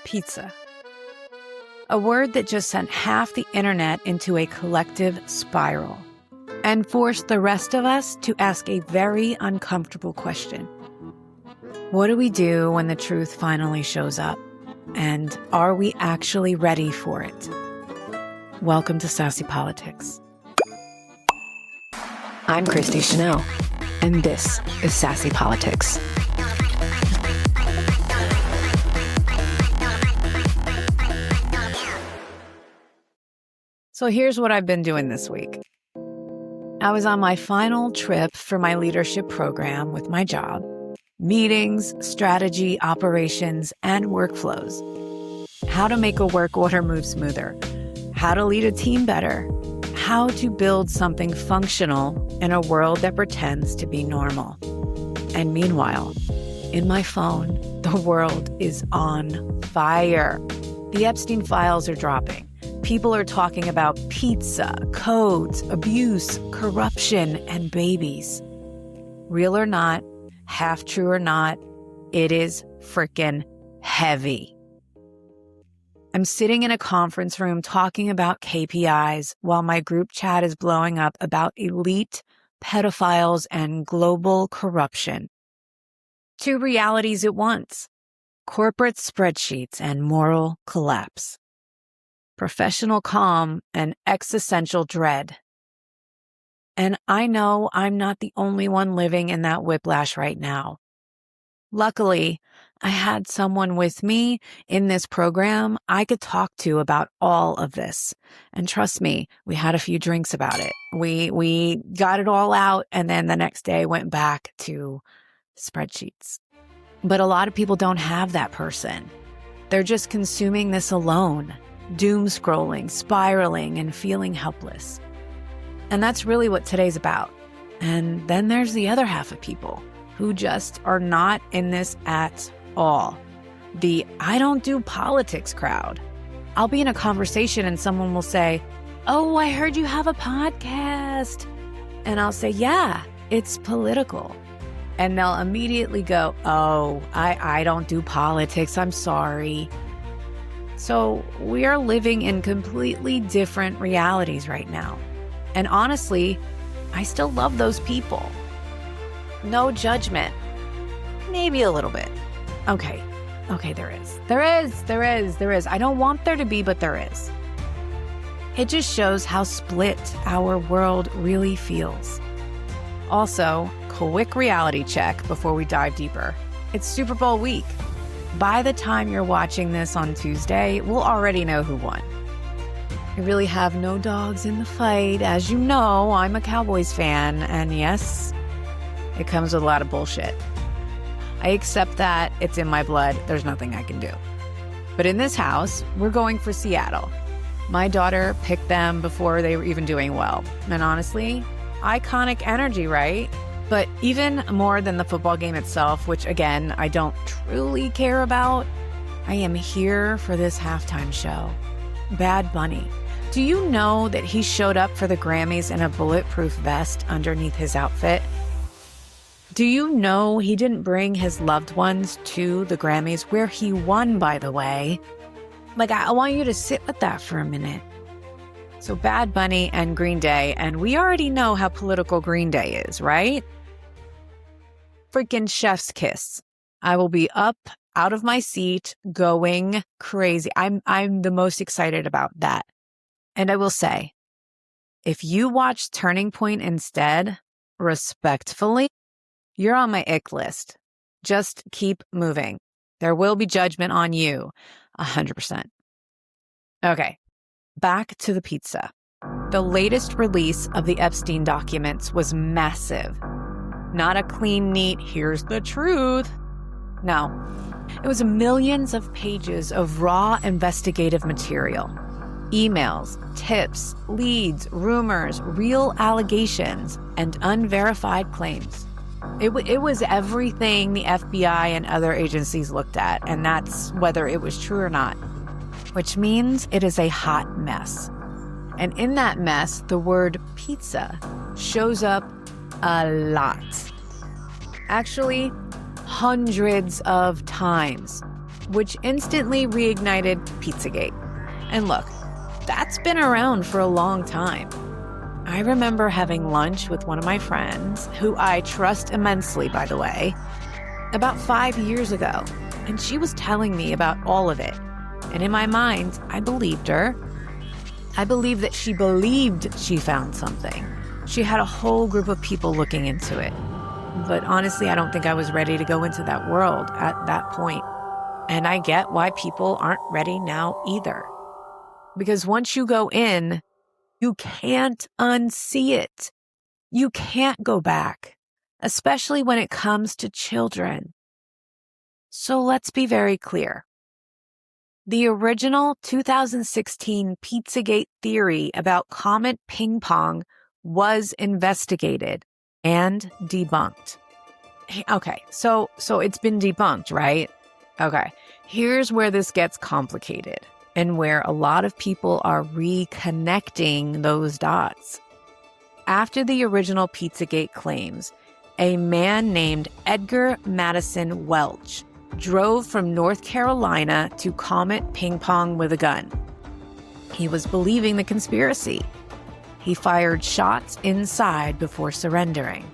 Pizza. A word that just sent half the internet into a collective spiral and forced the rest of us to ask a very uncomfortable question. What do we do when the truth finally shows up? And are we actually ready for it? Welcome to Sassy Politics. I'm Christi Chanelle, and this is Sassy Politics. So here's what I've been doing this week. I was on my final trip for my leadership program with my job. Meetings, strategy, operations, and workflows. How to make a work order move smoother. How to lead a team better. How to build something functional in a world that pretends to be normal. And meanwhile, in my phone, the world is on fire. The Epstein files are dropping. People are talking about pizza, codes, abuse, corruption, and babies. Real or not, half true or not, it is freaking heavy. I'm sitting in a conference room talking about KPIs while my group chat is blowing up about elite pedophiles and global corruption. Two realities at once: corporate spreadsheets and moral collapse. Professional calm and existential dread. And I know I'm not the only one living in that whiplash right now. Luckily, I had someone with me in this program I could talk to about all of this. And trust me, we had a few drinks about it. We got it all out, and then the next day went back to spreadsheets. But a lot of people don't have that person. They're just consuming this alone. Doom scrolling, spiraling, and feeling helpless. And that's really what today's about. And then there's the other half of people who just are not in this at all. The I don't do politics crowd. I'll be in a conversation and someone will say, "Oh, I heard you have a podcast." And I'll say, "Yeah, it's political." And they'll immediately go, "Oh, I don't do politics. I'm sorry." So we are living in completely different realities right now. And honestly, I still love those people. No judgment. Maybe a little bit. Okay, there is. There is. I don't want there to be, but there is. It just shows how split our world really feels. Also, quick reality check before we dive deeper. It's Super Bowl week. By the time you're watching this on Tuesday, we'll already know who won. I really have no dogs in the fight. As you know, I'm a Cowboys fan, and yes, it comes with a lot of bullshit. I accept that. It's in my blood. There's nothing I can do. But in this house, we're going for Seattle. My daughter picked them before they were even doing well. And honestly, iconic energy, right? But even more than the football game itself, which again, I don't truly care about, I am here for this halftime show. Bad Bunny. Do you know that he showed up for the Grammys in a bulletproof vest underneath his outfit? Do you know he didn't bring his loved ones to the Grammys, where he won, by the way? I want you to sit with that for a minute. So Bad Bunny and Green Day, and we already know how political Green Day is, right? Freaking chef's kiss. I will be up out of my seat going crazy. I'm the most excited about that. And I will say, if you watch Turning Point instead, respectfully, you're on my ick list. Just keep moving. There will be judgment on you, 100%. Okay. Back to the pizza. The latest release of the Epstein documents was massive. Not a clean, neat, here's the truth. No, it was millions of pages of raw investigative material. Emails, tips, leads, rumors, real allegations, and unverified claims. It was everything the FBI and other agencies looked at, and that's whether it was true or not. Which means it is a hot mess. And in that mess, the word pizza shows up a lot. Actually, hundreds of times. which instantly reignited Pizzagate. And look, that's been around for a long time. I remember having lunch with one of my friends, who I trust immensely, by the way, about 5 years ago, and she was telling me about all of it. And in my mind, I believed her. I believed that she believed she found something. She had a whole group of people looking into it. But honestly, I don't think I was ready to go into that world at that point. And I get why people aren't ready now either. Because once you go in, you can't unsee it. You can't go back, especially when it comes to children. So let's be very clear. The original 2016 Pizzagate theory about Comet Ping Pong was investigated and debunked. Okay, so it's been debunked, right? Okay, here's where this gets complicated and where a lot of people are reconnecting those dots. After the original Pizzagate claims, a man named Edgar Madison Welch drove from North Carolina to Comet Ping Pong with a gun. He was believing the conspiracy. He fired shots inside before surrendering.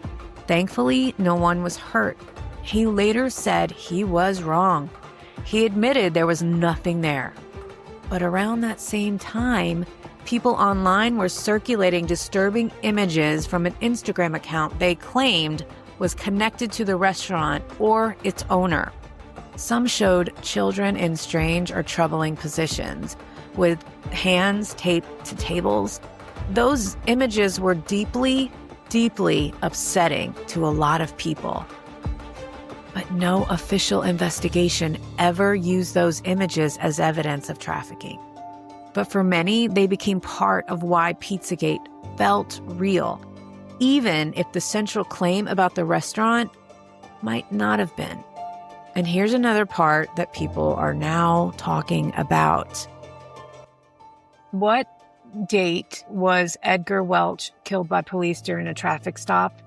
Thankfully, no one was hurt. He later said he was wrong. He admitted there was nothing there. But around that same time, people online were circulating disturbing images from an Instagram account they claimed was connected to the restaurant or its owner. Some showed children in strange or troubling positions, with hands taped to tables. Those images were deeply, deeply upsetting to a lot of people. But no official investigation ever used those images as evidence of trafficking. But for many, they became part of why Pizzagate felt real, even if the central claim about the restaurant might not have been. And here's another part that people are now talking about. What date was Edgar Welch killed by police during a traffic stop?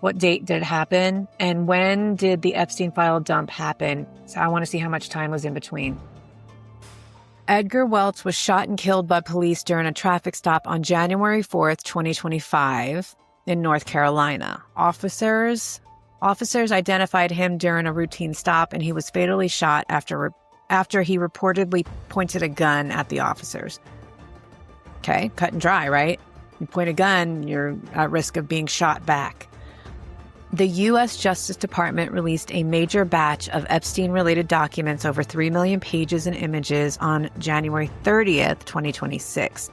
What date did it happen? And when did the Epstein file dump happen? So I want to see how much time was in between. Edgar Welch was shot and killed by police during a traffic stop on January 4th, 2025 in North Carolina. Officers identified him during a routine stop, and he was fatally shot after he reportedly pointed a gun at the officers. Okay, cut and dry, right? You point a gun, you're at risk of being shot back. The U.S. Justice Department released a major batch of Epstein-related documents, over 3 million pages and images, on January 30th, 2026.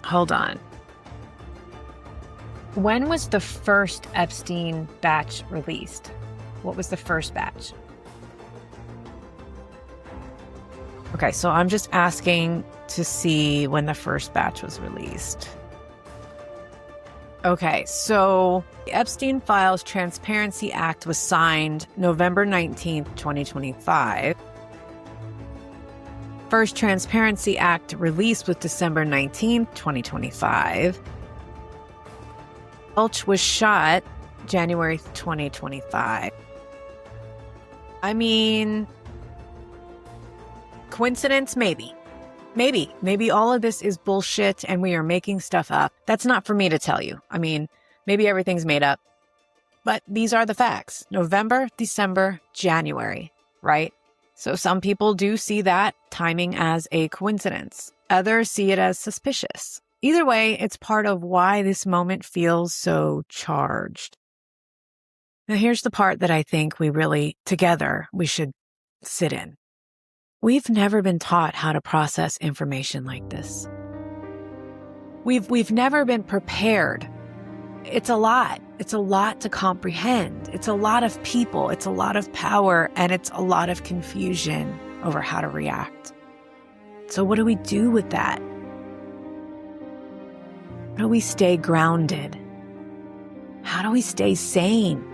Hold on. When was the first Epstein batch released? What was the first batch? Okay, so I'm just asking to see when the first batch was released. Okay, so the Epstein Files Transparency Act was signed November 19th, 2025. First Transparency Act release was December 19th, 2025. Welch was shot January 2025. I mean, coincidence? Maybe. Maybe all of this is bullshit and we are making stuff up. That's not for me to tell you. I mean, maybe everything's made up. But these are the facts. November, December, January, right? So some people do see that timing as a coincidence. Others see it as suspicious. Either way, it's part of why this moment feels so charged. Now, here's the part that I think we should sit in. We've never been taught how to process information like this. We've never been prepared. It's a lot. It's a lot to comprehend. It's a lot of people. It's a lot of power, and it's a lot of confusion over how to react. So what do we do with that? How do we stay grounded? How do we stay sane?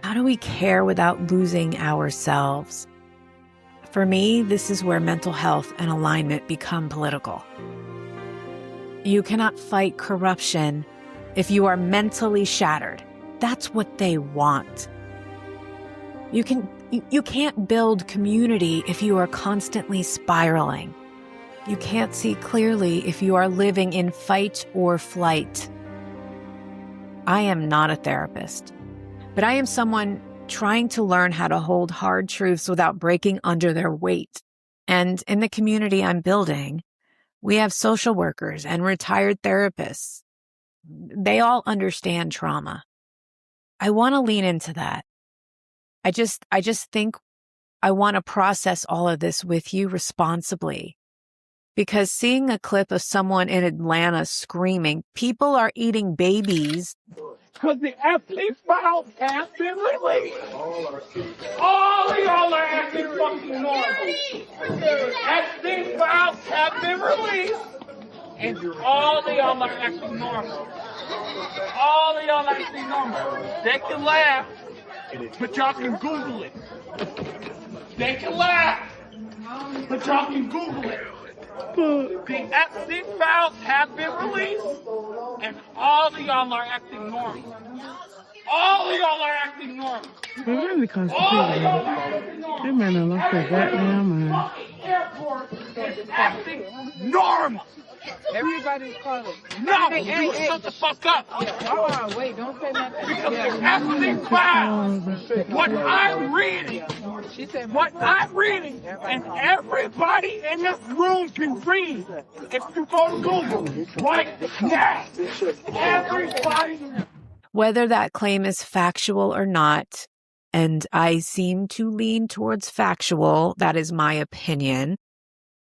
How do we care without losing ourselves? For me, this is where mental health and alignment become political. You cannot fight corruption if you are mentally shattered. That's what they want. You can't build community if you are constantly spiraling. You can't see clearly if you are living in fight or flight. I am not a therapist, but I am someone trying to learn how to hold hard truths without breaking under their weight. And in the community I'm building, we have social workers and retired therapists. They all understand trauma. I want to lean into that. I just think I want to process all of this with you responsibly. Because seeing a clip of someone in Atlanta screaming, people are eating babies. Because the Epstein files have been released. All of y'all are acting fucking normal. Epstein files have been released. And all of y'all are acting normal. All of y'all are acting normal. They can laugh, but y'all can Google it. They can laugh, but y'all can Google it. The Epstein files have been released, and all of y'all are acting normal. All of y'all are acting normal. It really constipated. They might not lost their goddamn mind. Airport is acting normal. Everybody's calling. No, hey, you shut the fuck up. Wait, don't say nothing. Because the Epstein files, what I'm reading, and everybody in this room can read. If you go to Google, right now, everybody. Whether that claim is factual or not, and I seem to lean towards factual, that is my opinion.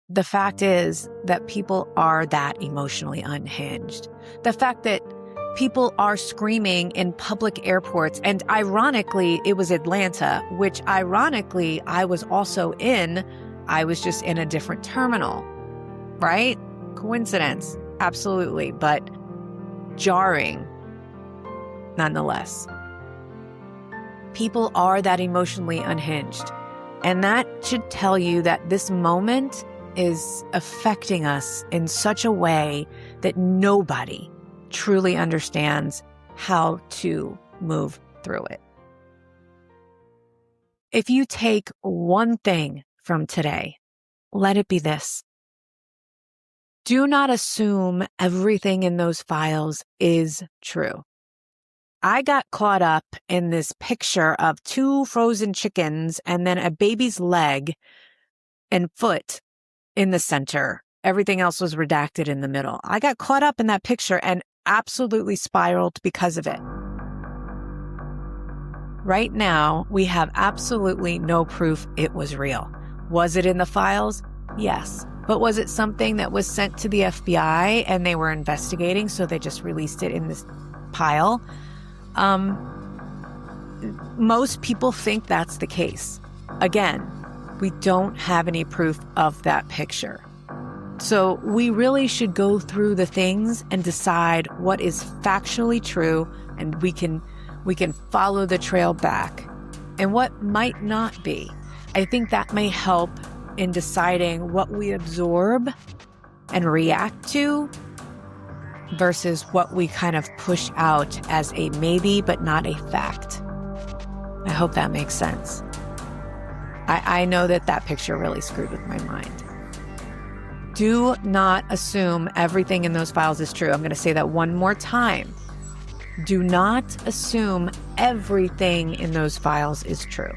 The fact is that people are that emotionally unhinged. The fact that people are screaming in public airports, and ironically, it was Atlanta, which ironically, I was also in. I was just in a different terminal, right? Coincidence, absolutely, but jarring nonetheless. People are that emotionally unhinged, and that should tell you that this moment is affecting us in such a way that nobody truly understands how to move through it. If you take one thing from today, let it be this. Do not assume everything in those files is true. I got caught up in this picture of 2 frozen chickens and then a baby's leg and foot in the center. Everything else was redacted in the middle. I got caught up in that picture and absolutely spiraled because of it. Right now, we have absolutely no proof it was real. Was it in the files? Yes. But was it something that was sent to the FBI and they were investigating, so they just released it in this pile? Most people think that's the case. Again, we don't have any proof of that picture. So we really should go through the things and decide what is factually true, and we can follow the trail back, and what might not be. I think that may help in deciding what we absorb and react to versus what we kind of push out as a maybe but not a fact. I hope that makes sense. I know that picture really screwed with my mind. Do not assume everything in those files is true. I'm going to say that one more time. Do not assume everything in those files is true.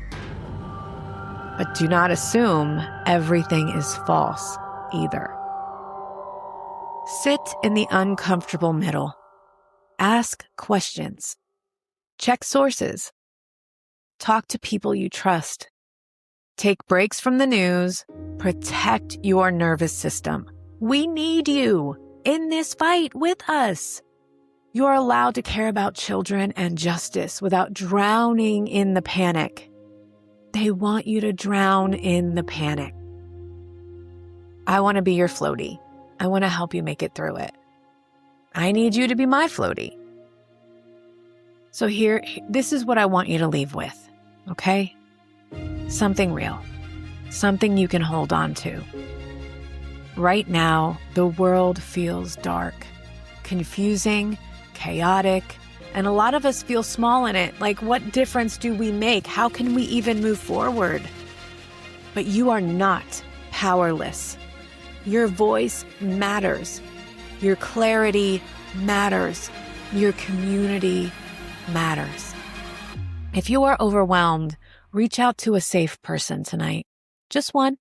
But do not assume everything is false either. Sit in the uncomfortable middle. Ask questions. Check sources. Talk to people you trust. Take breaks from the news. Protect your nervous system. We need you in this fight with us. You are allowed to care about children and justice without drowning in the panic. They want you to drown in the panic. I want to be your floaty. I want to help you make it through it. I need you to be my floaty. So this is what I want you to leave with, okay? Something real. Something you can hold on to. Right now, the world feels dark, confusing, chaotic, And a lot of us feel small in it. Like, what difference do we make? How can we even move forward? But you are not powerless. Your voice matters. Your clarity matters. Your community matters. If you are overwhelmed, reach out to a safe person tonight. Just one.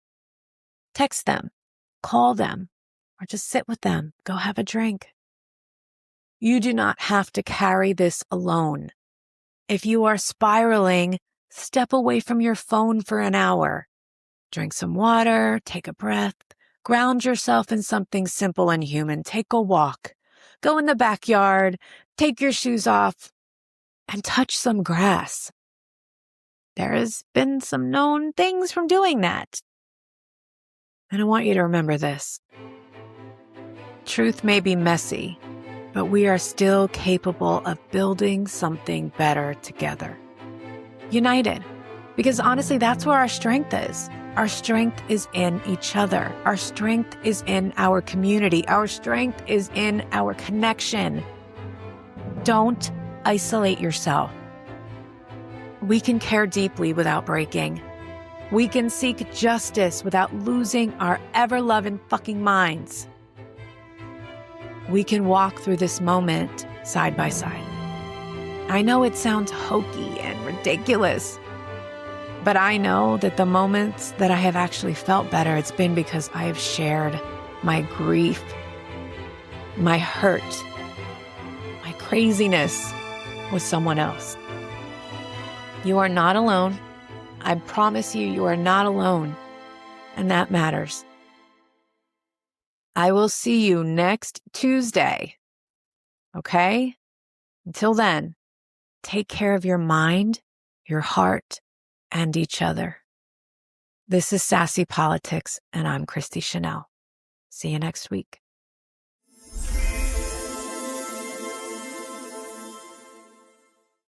Text them, call them, or just sit with them. Go have a drink. You do not have to carry this alone. If you are spiraling, step away from your phone for an hour. Drink some water, take a breath, ground yourself in something simple and human. Take a walk, go in the backyard, take your shoes off, and touch some grass. There has been some known things from doing that. And I want you to remember this. Truth may be messy, but we are still capable of building something better together. United. Because honestly, that's where our strength is. Our strength is in each other. Our strength is in our community. Our strength is in our connection. Don't isolate yourself. We can care deeply without breaking. We can seek justice without losing our ever-loving fucking minds. We can walk through this moment side by side. I know it sounds hokey and ridiculous, but I know that the moments that I have actually felt better, it's been because I have shared my grief, my hurt, my craziness with someone else. You are not alone. I promise you, you are not alone. And that matters. I will see you next Tuesday. Okay? Until then, take care of your mind, your heart, and each other. This is Sassy Politics, and I'm Christi Chanelle. See you next week.